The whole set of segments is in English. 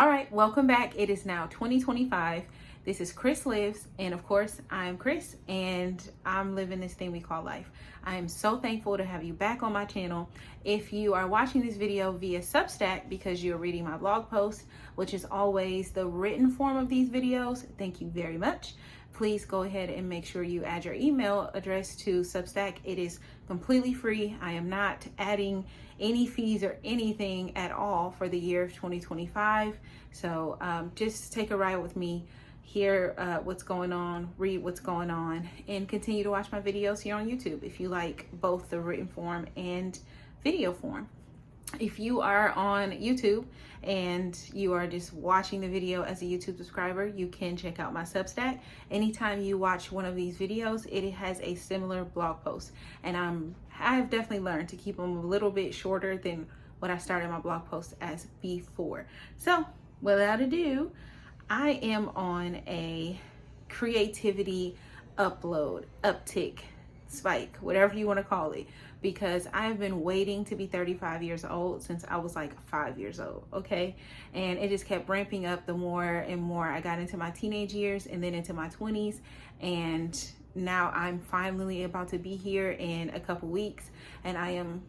All right, welcome back. It is now 2025. This is Chris Lives, and of course, I'm Chris, and I'm living this thing we call life. I am so thankful to have you back on my channel. If you are watching this video via Substack because you're reading my blog post, which is always the written form of these videos, thank you very much. Please go ahead and make sure you add your email address to Substack. It is completely free. I am not adding any fees or anything at all for the year of 2025. So just take a ride with me, hear what's going on, read what's going on, and continue to watch my videos here on YouTube if you like both the written form and video form. If you are on YouTube and you are just watching the video as a YouTube subscriber, you can check out my Substack. Anytime you watch one of these videos, it has a similar blog post. And I've definitely learned to keep them a little bit shorter than what I started my blog post as before. So without ado, I am on a creativity uptick, spike, whatever you want to call it, because I've been waiting to be 35 years old since I was like 5 years old, okay? And it just kept ramping up the more and more I got into my teenage years and then into my 20s, and now I'm finally about to be here in a couple weeks, and I am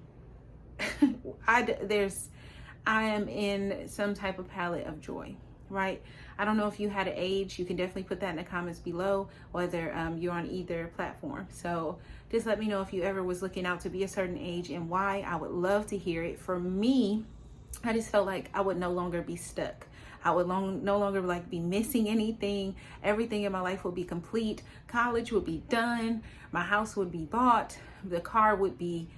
I am in some type of palette of joy, right? I don't know if you had an age. You can definitely put that in the comments below, whether you're on either platform. So just let me know if you ever was looking out to be a certain age and why. I would love to hear it. For me, I just felt like I would no longer be stuck. I would no longer like be missing anything. Everything in my life would be complete. College would be done. My house would be bought. The car would be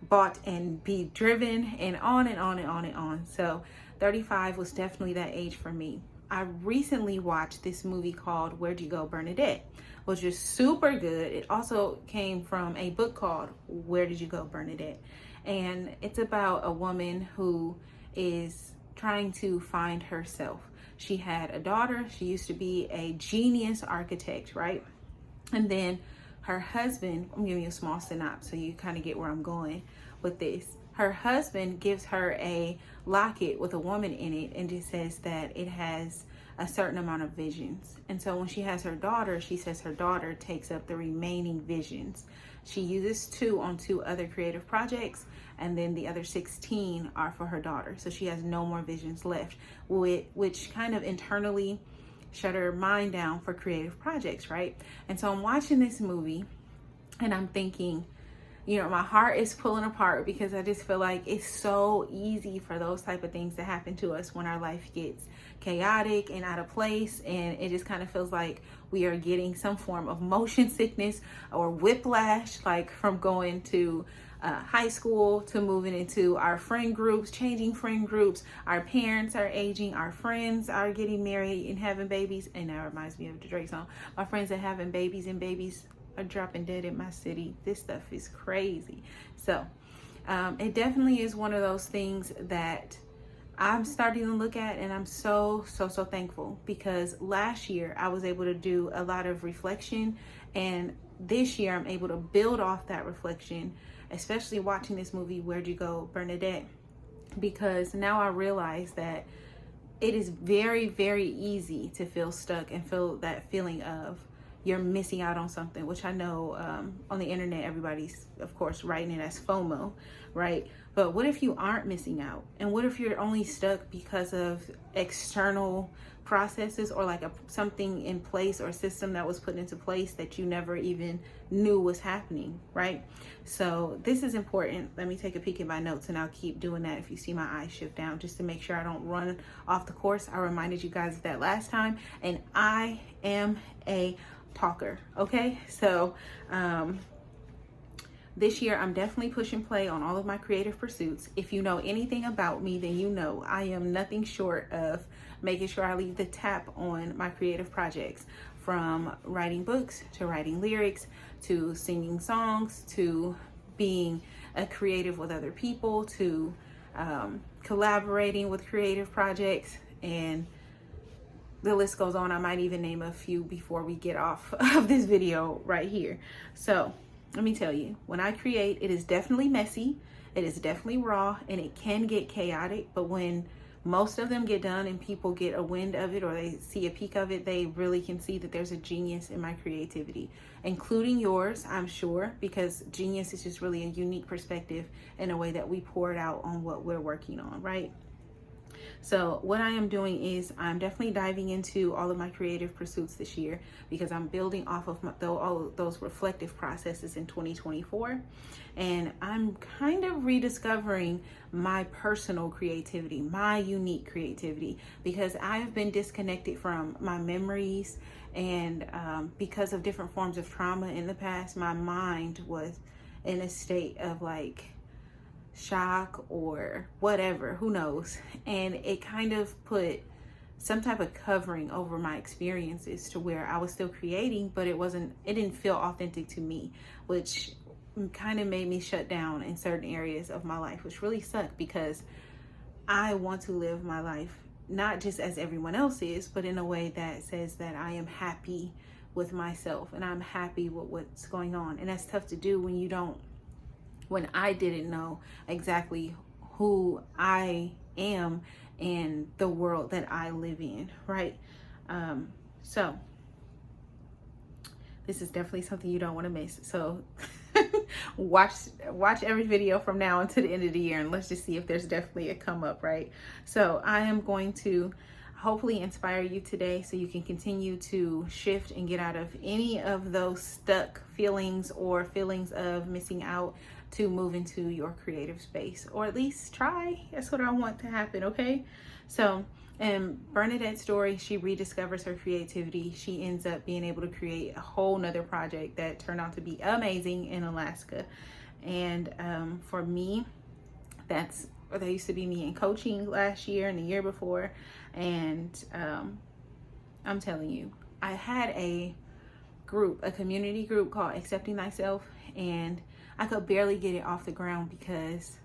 bought and be driven, and on and on and on and on. So 35 was definitely that age for me. I recently watched this movie called Where'd You Go, Bernadette, which is super good. It also came from a book called Where Did You Go, Bernadette? And it's about a woman who is trying to find herself. She had a daughter. She used to be a genius architect, right? And then her husband, I'm giving you a small synopsis so you kind of get where I'm going with this. Her husband gives her a locket with a woman in it and just says that it has a certain amount of visions. And so when she has her daughter, she says her daughter takes up the remaining visions. She uses 2 on 2 other creative projects, and then the other 16 are for her daughter. So she has no more visions left, which kind of internally shut her mind down for creative projects, right? And so I'm watching this movie and I'm thinking, you know, my heart is pulling apart because I just feel like it's so easy for those type of things to happen to us when our life gets chaotic and out of place, and it just kind of feels like we are getting some form of motion sickness or whiplash, like from going to high school to moving into our friend groups, changing friend groups. Our parents are aging, our friends are getting married and having babies, and that reminds me of the Drake song. My friends are having babies and babies are dropping dead in my city. This stuff is crazy. So it definitely is one of those things that I'm starting to look at, and I'm so thankful, because last year I was able to do a lot of reflection, and this year I'm able to build off that reflection, especially watching this movie Where'd You Go, Bernadette, because now I realize that it is very easy to feel stuck and feel that feeling of you're missing out on something, which I know on the internet everybody's of course writing it as FOMO, right? But what if you aren't missing out? And what if you're only stuck because of external processes, or like something in place or system that was put into place that you never even knew was happening, right? So this is important. Let me take a peek at my notes, and I'll keep doing that if you see my eyes shift down, just to make sure I don't run off the course. I reminded you guys of that last time, and I am a talker, okay? So this year I'm definitely pushing play on all of my creative pursuits. If you know anything about me, then you know I am nothing short of making sure I leave the tap on my creative projects, from writing books to writing lyrics to singing songs to being a creative with other people to collaborating with creative projects, and the list goes on. I might even name a few before we get off of this video right here. So let me tell you, when I create, it is definitely messy, it is definitely raw, and it can get chaotic. But when most of them get done and people get a wind of it or they see a peek of it, they really can see that there's a genius in my creativity, including yours, I'm sure, because genius is just really a unique perspective in a way that we pour it out on what we're working on, right? So what I am doing is I'm definitely diving into all of my creative pursuits this year because I'm building off of all of those reflective processes in 2024. And I'm kind of rediscovering my personal creativity, my unique creativity, because I've been disconnected from my memories. And because of different forms of trauma in the past, my mind was in a state of like shock or whatever, who knows, and it kind of put some type of covering over my experiences to where I was still creating, but it didn't feel authentic to me, which kind of made me shut down in certain areas of my life, which really sucked because I want to live my life not just as everyone else is, but in a way that says that I am happy with myself and I'm happy with what's going on. And that's tough to do when I didn't know exactly who I am in the world that I live in, right? So this is definitely something you don't want to miss. So watch every video from now until the end of the year, and let's just see if there's definitely a come up, right? So I am going to hopefully inspire you today so you can continue to shift and get out of any of those stuck feelings or feelings of missing out to move into your creative space, or at least try. That's what I want to happen, okay? So in Bernadette's story, she rediscovers her creativity. She ends up being able to create a whole nother project that turned out to be amazing in Alaska. And for me, that used to be me in coaching last year and the year before. And I'm telling you, I had a community group called Accepting Thyself, and I could barely get it off the ground because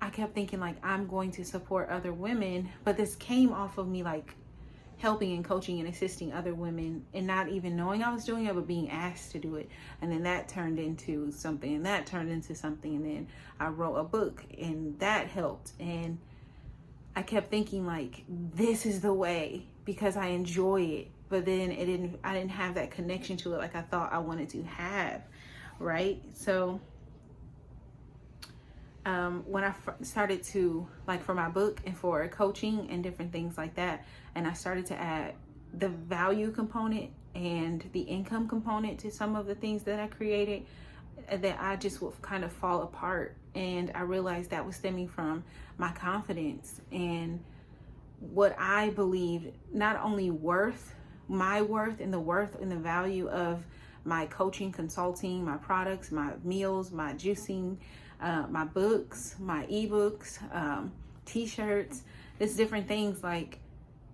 I kept thinking like I'm going to support other women, but this came off of me like helping and coaching and assisting other women and not even knowing I was doing it, but being asked to do it. And then that turned into something, and that turned into something, and then I wrote a book and that helped. And I kept thinking like this is the way because I enjoy it, but then I didn't have that connection to it like I thought I wanted to have, right? So when I started to, like, for my book and for coaching and different things like that, and I started to add the value component and the income component to some of the things that I created, that I just would kind of fall apart. And I realized that was stemming from my confidence and what I believed, not only my worth and the value of my coaching, consulting, my products, my meals, my juicing, my books, my ebooks, t-shirts, there's different things like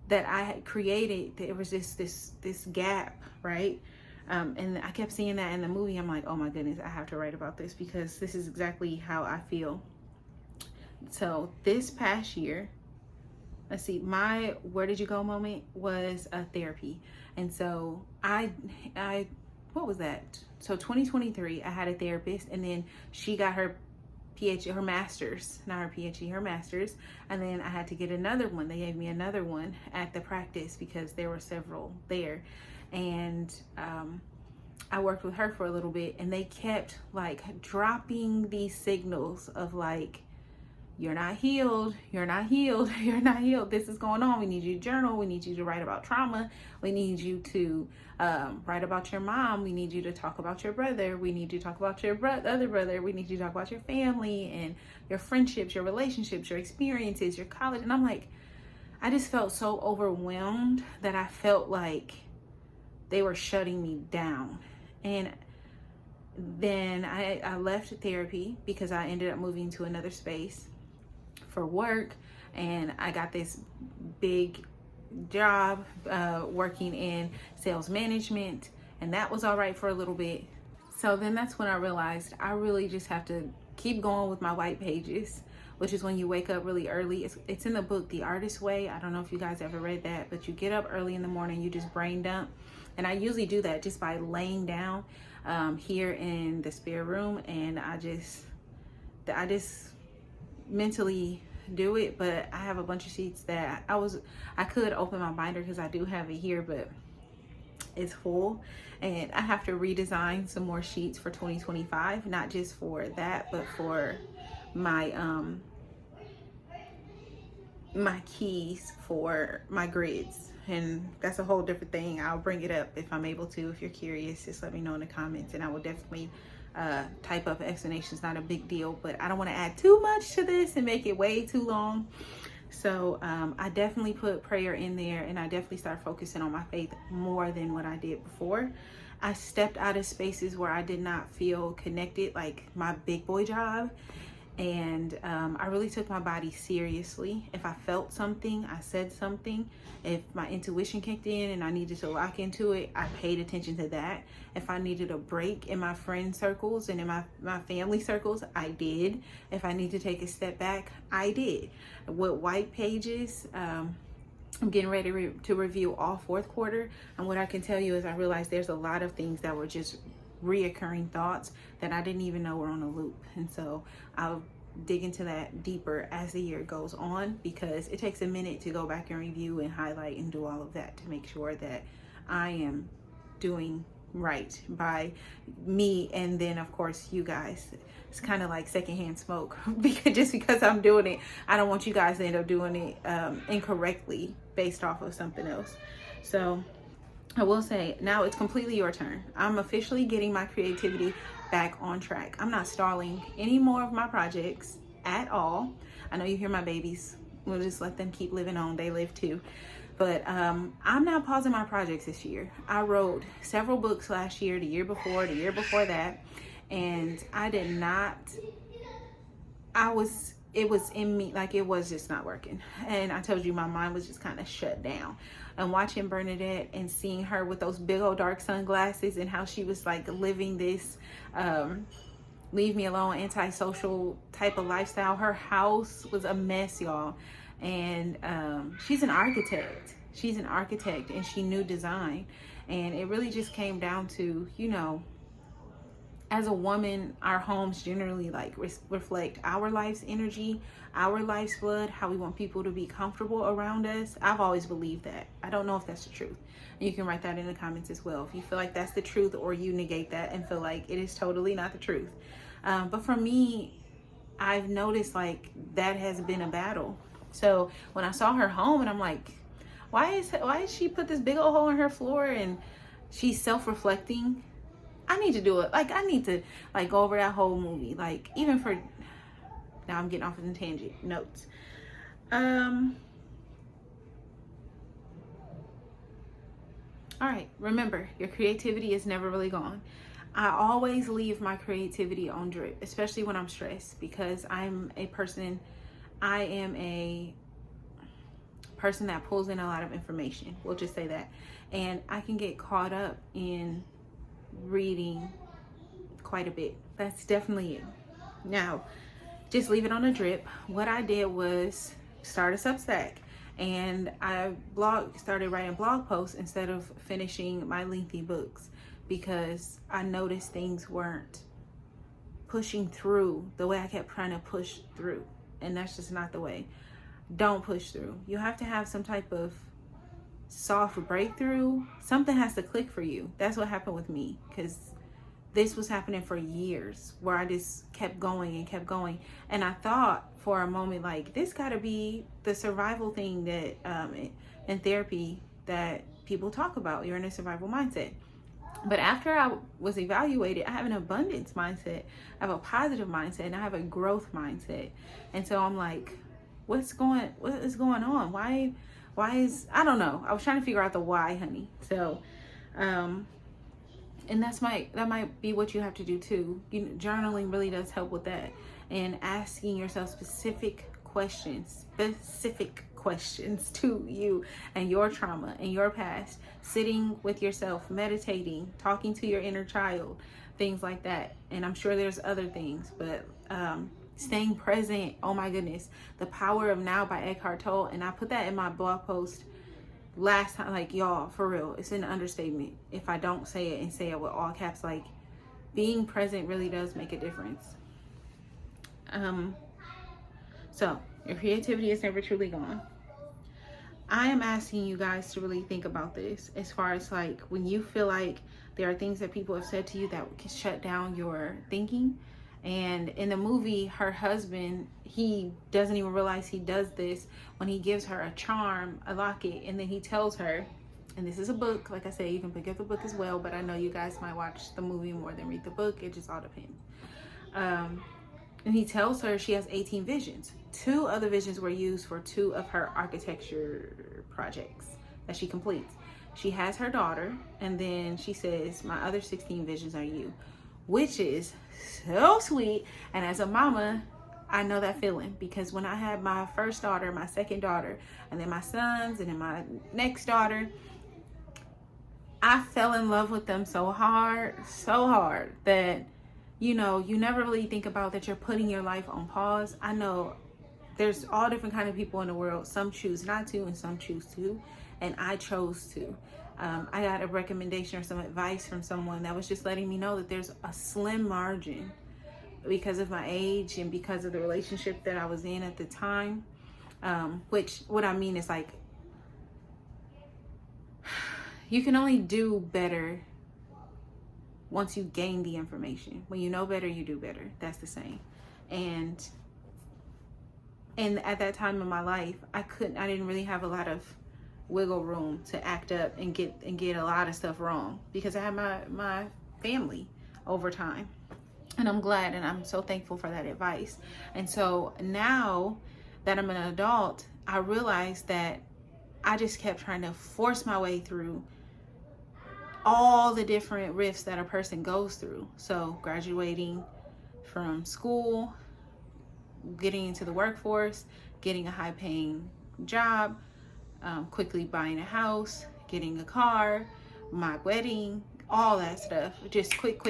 that I had created. There was just this gap, right? And I kept seeing that in the movie. I'm like, oh my goodness, I have to write about this because this is exactly how I feel. So this past year, let's see, my where did you go moment was a therapy. And so I what was that? So 2023, I had a therapist, and then she got her PhD, her master's, not her PhD, her master's. And then I had to get another one. They gave me another one at the practice because there were several there. And I worked with her for a little bit, and they kept like dropping these signals of like, you're not healed, you're not healed, you're not healed. This is going on. We need you to journal. We need you to write about trauma. We need you to write about your mom. We need you to talk about your brother. We need you to talk about your other brother. We need you to talk about your family and your friendships, your relationships, your experiences, your college. And I'm like, I just felt so overwhelmed that I felt like they were shutting me down. And then I left therapy because I ended up moving to another space for work, and I got this big job working in sales management, and that was all right for a little bit. So then that's when I realized I really just have to keep going with my white pages, which is when you wake up really early. It's in the book The Artist's Way. I don't know if you guys ever read that, but you get up early in the morning, you just brain dump. And I usually do that just by laying down here in the spare room, and I just mentally do it, but I have a bunch of sheets that I could open my binder because I do have it here, but it's full, and I have to redesign some more sheets for 2025, not just for that, but for my my keys for my grids, and that's a whole different thing. I'll bring it up if I'm able to. If you're curious, just let me know in the comments, and I will definitely type up an explanation. It's not a big deal, but I don't want to add too much to this and make it way too long. So I definitely put prayer in there, and I definitely started focusing on my faith more than what I did before. I stepped out of spaces where I did not feel connected, like my big boy job. And I really took my body seriously. If I felt something, I said something. If my intuition kicked in and I needed to lock into it, I paid attention to that. If I needed a break in my friend circles and in my family circles, I did. If I need to take a step back, I did. With white pages, I'm getting ready to review all fourth quarter. And what I can tell you is I realized there's a lot of things that were just reoccurring thoughts that I didn't even know were on a loop. And so I'll dig into that deeper as the year goes on, because it takes a minute to go back and review and highlight and do all of that to make sure that I am doing right by me, and then of course you guys. It's kind of like secondhand smoke, because just because I'm doing it, I don't want you guys to end up doing it incorrectly based off of something else. So I will say, now it's completely your turn. I'm officially getting my creativity back on track. I'm not stalling any more of my projects at all. I know you hear my babies. We'll just let them keep living on. They live too. But I'm not pausing my projects this year. I wrote several books last year, the year before that. And I did not, it was in me, like it was just not working. And I told you my mind was just kind of shut down. And watching Bernadette and seeing her with those big old dark sunglasses and how she was like living this leave me alone, antisocial type of lifestyle. Her house was a mess, y'all. And she's an architect. She's an architect, and she knew design. And it really just came down to, you know, as a woman, our homes generally like reflect our life's energy, our life's blood, how we want people to be comfortable around us. I've always believed that. I don't know if that's the truth. You can write that in the comments as well if you feel like that's the truth, or you negate that and feel like it is totally not the truth. But for me, I've noticed like that has been a battle. So when I saw her home, and I'm like, why is she put this big old hole in her floor, and she's self-reflecting? I need to do it. Like, I need to like go over that whole movie. Like, even for, now I'm getting off of the tangent notes. All right, remember, your creativity is never really gone. I always leave my creativity on drip, especially when I'm stressed, because I am a person that pulls in a lot of information. We'll just say that. And I can get caught up in reading quite a bit. That's definitely it. Now, just leave it on a drip. What I did was start a Substack, and I started writing blog posts instead of finishing my lengthy books, because I noticed things weren't pushing through the way I kept trying to push through, and that's just not the way. Don't push through. You have to have some type of soft breakthrough. Something has to click for you. That's what happened with me, because this was happening for years, where I just kept going and kept going. And I thought for a moment, like, this got to be the survival thing that in therapy that people talk about. You're in a survival mindset. But after I was evaluated, I have an abundance mindset, I have a positive mindset, and I have a growth mindset. And so I'm like, what is going on? Why is, I don't know. I was trying to figure out the why, honey. So, and that might be what you have to do too. Journaling really does help with that, and asking yourself specific questions to you and your trauma and your past, sitting with yourself, meditating, talking to your inner child, things like that. And I'm sure there's other things, but staying present. Oh my goodness, The Power of Now by Eckhart Tolle. And I put that in my blog post last time. Like, y'all, for real, it's an understatement if I don't say it and say it with all caps. Like, being present really does make a difference. So Your creativity is never truly gone. I am asking you guys to really think about this as far as like when you feel like there are things that people have said to you that can shut down your thinking. And in the movie, her husband, he doesn't even realize he does this when he gives her a charm, a locket, and then he tells her, and this is a book, like I said, you can pick up the book as well, but I know you guys might watch the movie more than read the book. It just all depends. And he tells her she has 18 visions. 2 other visions were used for 2 of her architecture projects that she completes. She has her daughter, and then she says, my other 16 visions are you, which is so sweet. And as a mama, I know that feeling, because when I had my first daughter, my second daughter, and then my sons, and then my next daughter, I fell in love with them so hard that, you know, you never really think about that you're putting your life on pause. I know there's all different kind of people in the world. Some choose not to and some choose to, and I chose to. I got a recommendation or some advice from someone that was just letting me know that there's a slim margin because of my age and because of the relationship that I was in at the time. Which what I mean is like, you can only do better once you gain the information. When you know better, you do better. That's the saying. And at that time in my life, I didn't really have a lot of wiggle room to act up and get a lot of stuff wrong, because I had my family over time. And I'm glad and I'm so thankful for that advice. And so now that I'm an adult, I realized that I just kept trying to force my way through all the different rifts that a person goes through. So graduating from school, getting into the workforce, getting a high paying job, quickly buying a house, getting a car, my wedding, all that stuff. Just quick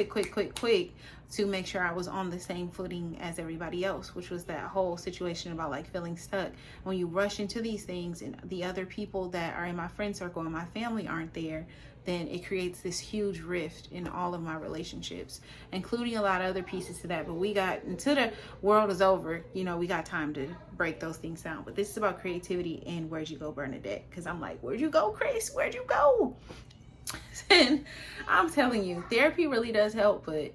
to make sure I was on the same footing as everybody else, which was that whole situation about like feeling stuck. When you rush into these things and the other people that are in my friend circle and my family aren't there, then it creates this huge rift in all of my relationships, including a lot of other pieces to that. But we got, until the world is over, you know, we got time to break those things down. But this is about creativity and where'd you go, Bernadette? Because I'm like, where'd you go, Chris? Where'd you go? And I'm telling you, therapy really does help, but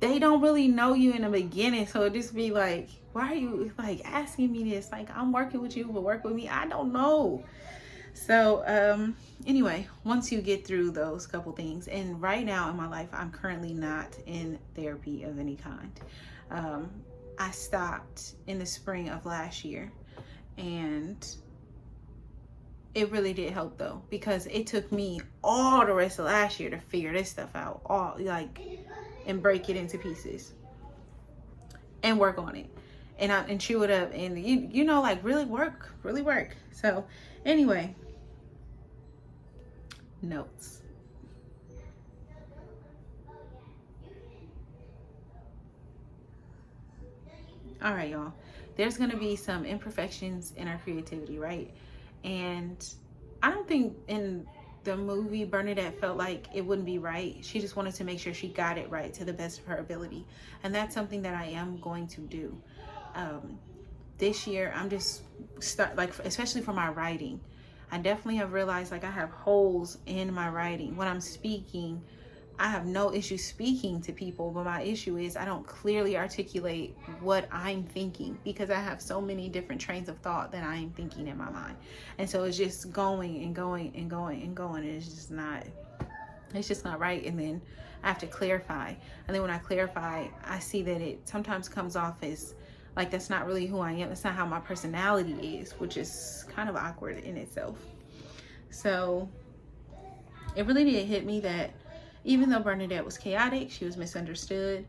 they don't really know you in the beginning. So it just be like, why are you like asking me this? Like, I'm working with you, but work with me. I don't know. So anyway, once you get through those couple things, and right now in my life, I'm currently not in therapy of any kind. I stopped in the spring of last year, and it really did help though, because it took me all the rest of last year to figure this stuff out, all like, and break it into pieces and work on it and chew it up and you know, like really work. So anyway, notes. All right, y'all. There's gonna be some imperfections in our creativity, right? And I don't think in the movie Bernadette felt like it wouldn't be right. She just wanted to make sure she got it right to the best of her ability. And that's something that I am going to do. This year, I'm just especially for my writing, I definitely have realized like I have holes in my writing. When I'm speaking, I have no issue speaking to people, but my issue is I don't clearly articulate what I'm thinking, because I have so many different trains of thought that I am thinking in my mind. And so it's just going and going and going and going. And it's just not right. And then I have to clarify. And then when I clarify, I see that it sometimes comes off as like, that's not really who I am. That's not how my personality is, which is kind of awkward in itself. So it really did hit me that even though Bernadette was chaotic, she was misunderstood,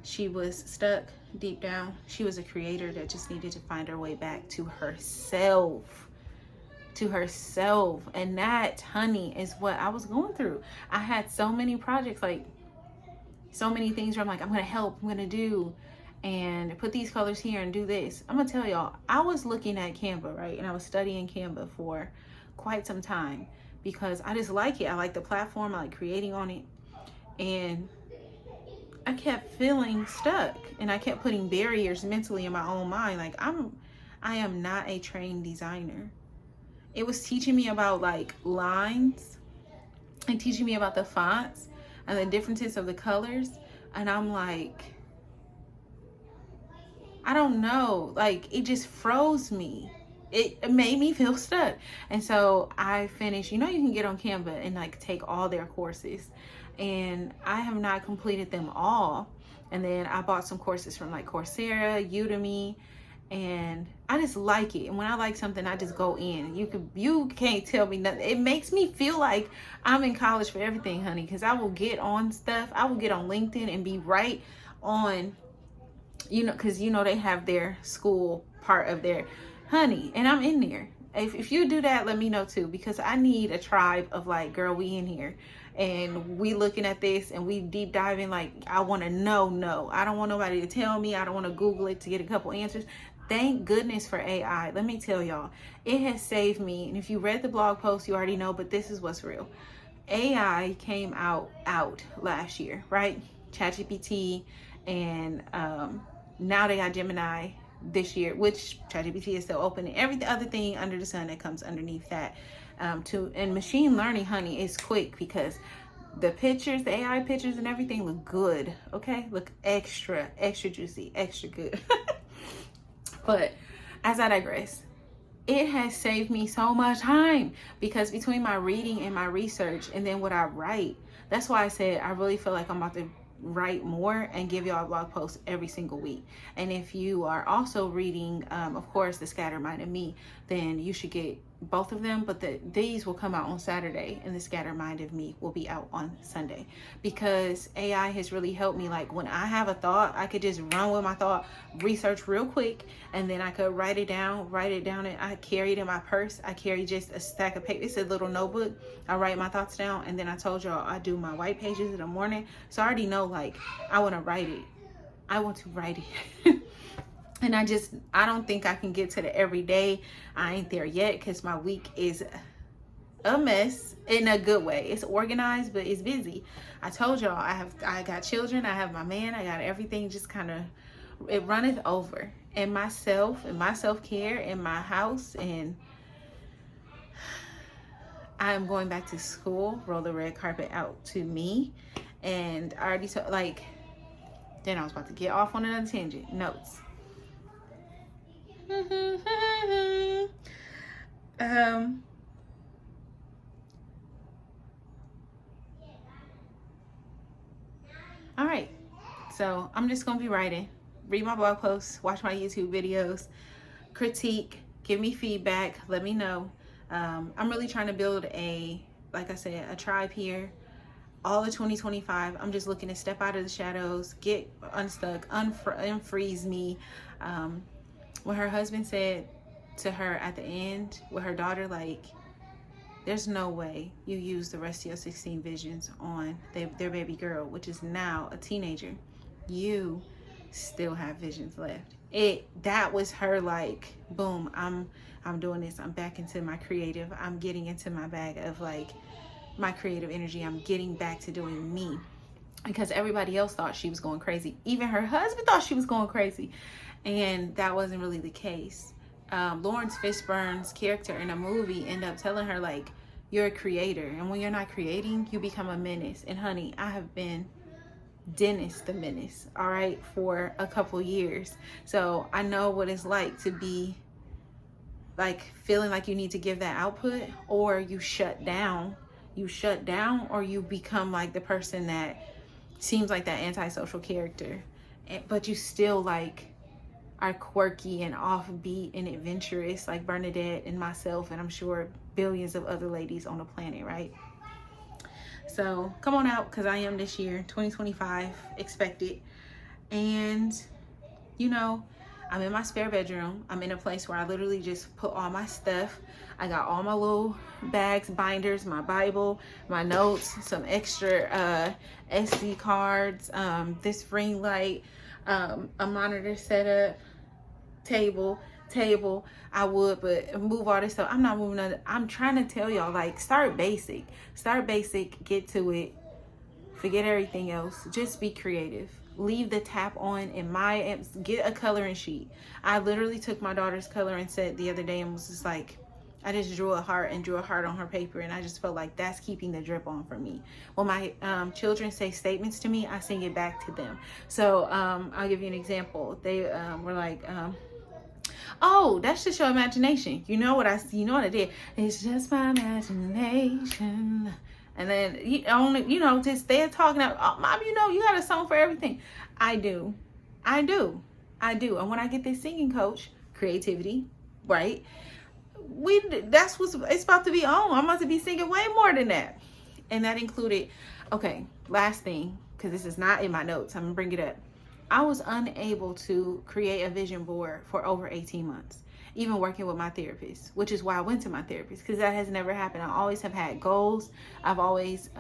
she was stuck deep down, she was a creator that just needed to find her way back to herself. And that, honey, is what I was going through. I had so many projects, like so many things where I'm like, I'm gonna help, I'm gonna do, and put these colors here and do this. I'm gonna tell y'all, I was looking at Canva, right? And I was studying Canva for quite some time because I just like it. I like the platform, I like creating on it. And I kept feeling stuck, and I kept putting barriers mentally in my own mind. Like, I am not a trained designer. It was teaching me about like lines and teaching me about the fonts and the differences of the colors. And I'm like, I don't know. Like, it just froze me. It made me feel stuck. And so I finished, you can get on Canva and like take all their courses. And I have not completed them all. And then I bought some courses from like Coursera, Udemy, and I just like it. And when I like something, I just go in. You can't tell me nothing. It makes me feel like I'm in college for everything, honey, because I will get on stuff. I will get on LinkedIn and be right on, because they have their school part of their, honey, and I'm in there. If you do that, let me know too, because I need a tribe of like, girl, we in here and we looking at this and we deep diving. Like, I want to know. No, I don't want nobody to tell me. I don't want to Google it to get a couple answers. Thank goodness for AI. Let me tell y'all, it has saved me. And if you read the blog post, you already know, but this is what's real. AI came out last year, right? ChatGPT, and now they got Gemini this year, which ChatGPT is still open, and every other thing under the sun that comes underneath that. And machine learning, honey, is quick because the pictures, the AI pictures and everything look good, okay? Look extra juicy, extra good. But as I digress, it has saved me so much time, because between my reading and my research and then what I write, that's why I said I really feel like I'm about to write more and give y'all blog posts every single week. And if you are also reading, of course, The Scattered Mind of Me, then you should get both of them, but these will come out on Saturday and The Scattered Mind of Me will be out on Sunday, because AI has really helped me. Like, when I have a thought, I could just run with my thought, research real quick, and then I could write it down, and I carry it in my purse. I carry just a stack of paper. It's a little notebook. I write my thoughts down, and then I told y'all I do my white pages in the morning, so I already know, like, I want to write it. And I don't think I can get to the everyday. I ain't there yet, because my week is a mess in a good way. It's organized, but it's busy. I told y'all I got children, I have my man, I got everything just kind of, it runneth over. And myself and my self-care in my house, and I am going back to school, roll the red carpet out to me. And I already told, like, then I was about to get off on another tangent. Notes. All right, so I'm just gonna be writing, read my blog posts, watch my YouTube videos, critique, give me feedback, let me know. I'm really trying to build like I said, a tribe here. All of 2025, I'm just looking to step out of the shadows, get unstuck, unfreeze me. When her husband said to her at the end with her daughter, like, there's no way you use the rest of your 16 visions on their baby girl, which is now a teenager. You still have visions left. That was her, like, boom, I'm doing this. I'm back into my creative. I'm getting into my bag of like my creative energy. I'm getting back to doing me, because everybody else thought she was going crazy. Even her husband thought she was going crazy. And that wasn't really the case. Lawrence Fishburne's character in a movie ended up telling her, like, you're a creator, and when you're not creating, you become a menace. And honey, I have been Dennis the Menace, all right, for a couple years. So I know what it's like to be like feeling like you need to give that output, or you shut down, or you become like the person that seems like that antisocial character, but you still like are quirky and offbeat and adventurous, like Bernadette and myself, and I'm sure billions of other ladies on the planet, right? So come on out, because I am this year, 2025, expected. And I'm in my spare bedroom. I'm in a place where I literally just put all my stuff. I got all my little bags, binders, my Bible, my notes, some extra SD cards, this ring light, a monitor setup, table. I would, but move all this stuff. I'm not moving none. I'm trying to tell y'all, like, start basic, get to it, forget everything else, just be creative. leave the tap on in my, get a coloring sheet. I literally took my daughter's coloring set the other day and was just like, I just drew a heart on her paper, and I just felt like that's keeping the drip on for me. When my children say statements to me, I sing it back to them. So I'll give you an example. They were like, oh, that's just your imagination. You know what I did? It's just my imagination. And then just they're talking about, oh, Mom, you got a song for everything. I do. And when I get this singing coach, creativity, right? That's what it's about to be on. I'm about to be singing way more than that. And that included, okay, last thing, because this is not in my notes, I'm gonna bring it up. I was unable to create a vision board for over 18 months, even working with my therapist, which is why I went to my therapist, because that has never happened. I always have had goals. I've always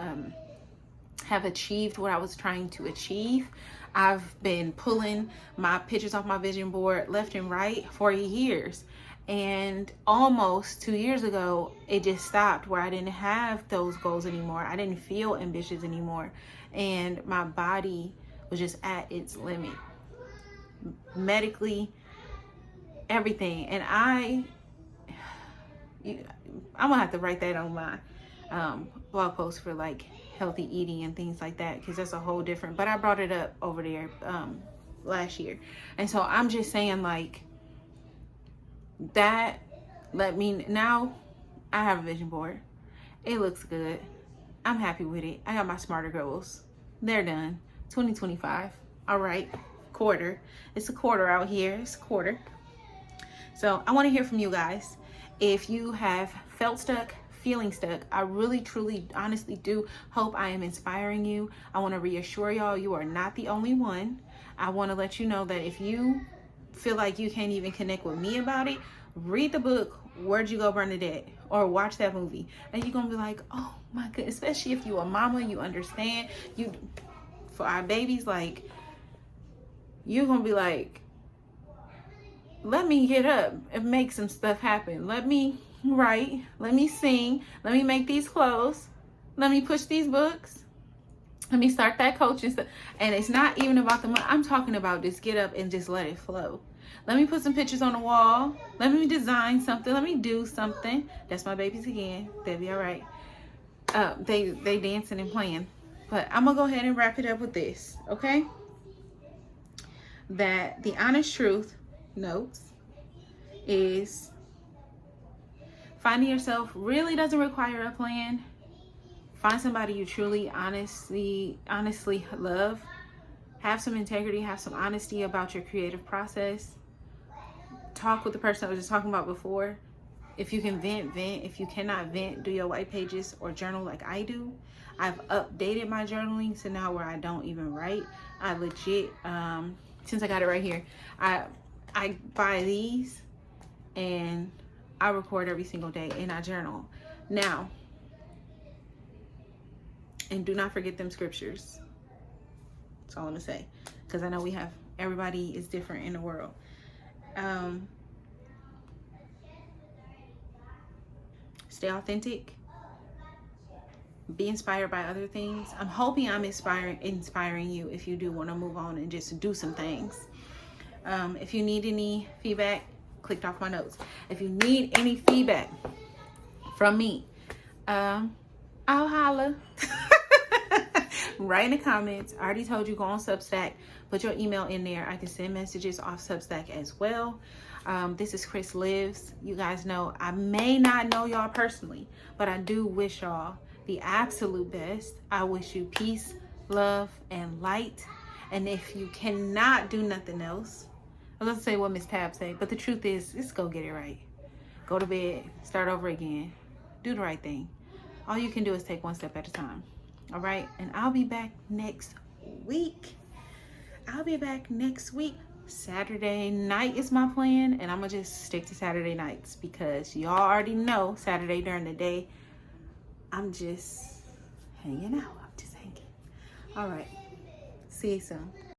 have achieved what I was trying to achieve. I've been pulling my pictures off my vision board left and right for years. And almost 2 years ago, it just stopped, where I didn't have those goals anymore. I didn't feel ambitious anymore. And my body was just at its limit. Medically, everything. And I'm gonna have to write that on my blog post for like healthy eating and things like that, because that's a whole different, but I brought it up over there last year. And so I'm just saying, like, that let me, now I have a vision board. It looks good. I'm happy with it. I got my smarter goals. They're done. 2025. All right. Quarter. It's a quarter out here. It's a quarter. So I want to hear from you guys. If you have felt stuck, feeling stuck, I really, truly, honestly do hope I am inspiring you. I want to reassure y'all, you are not the only one. I want to let you know that if you feel like you can't even connect with me about it, read the book Where'd You Go, Bernadette, or watch that movie, and you're gonna be like, oh my goodness. Especially if you're a mama, you understand, you, for our babies, like, you're gonna be like, let me get up and make some stuff happen. Let me write, let me sing, let me make these clothes, let me push these books, let me start that coaching stuff. And it's not even about the money. I'm talking about just get up and just let it flow. Let me put some pictures on the wall. Let me design something. Let me do something. That's my babies again. They'll be all right. They dancing and playing. But I'm going to go ahead and wrap it up with this, okay? That the honest truth notes is finding yourself really doesn't require a plan. Find somebody you truly, honestly love. Have some integrity. Have some honesty about your creative process. Talk with the person I was just talking about before. If you can vent, vent. If you cannot vent, do your white pages or journal like I do. I've updated my journaling to now where I don't even write. I legit, since I got it right here, I buy these and I record every single day and I journal. Now, and do not forget them scriptures. That's all I'm gonna say, because I know everybody is different in the world. Stay authentic. Be inspired by other things. I'm hoping I'm inspiring you if you do want to move on and just do some things. If you need any feedback, clicked off my notes. If you need any feedback from me, I'll holla. Write in the comments. I already told you, go on Substack, put your email in there. I can send messages off Substack as well. This is Chris Lives. You guys know I may not know y'all personally, but I do wish y'all the absolute best. I wish you peace, love, and light. And if you cannot do nothing else, I was gonna say what Miss Tab said, but the truth is, just go get it right. Go to bed, start over again, do the right thing. All you can do is take one step at a time. All right, and I'll be back next week. Saturday night is my plan, and I'm gonna just stick to Saturday nights because y'all already know Saturday during the day I'm just hanging out. All right, see you soon.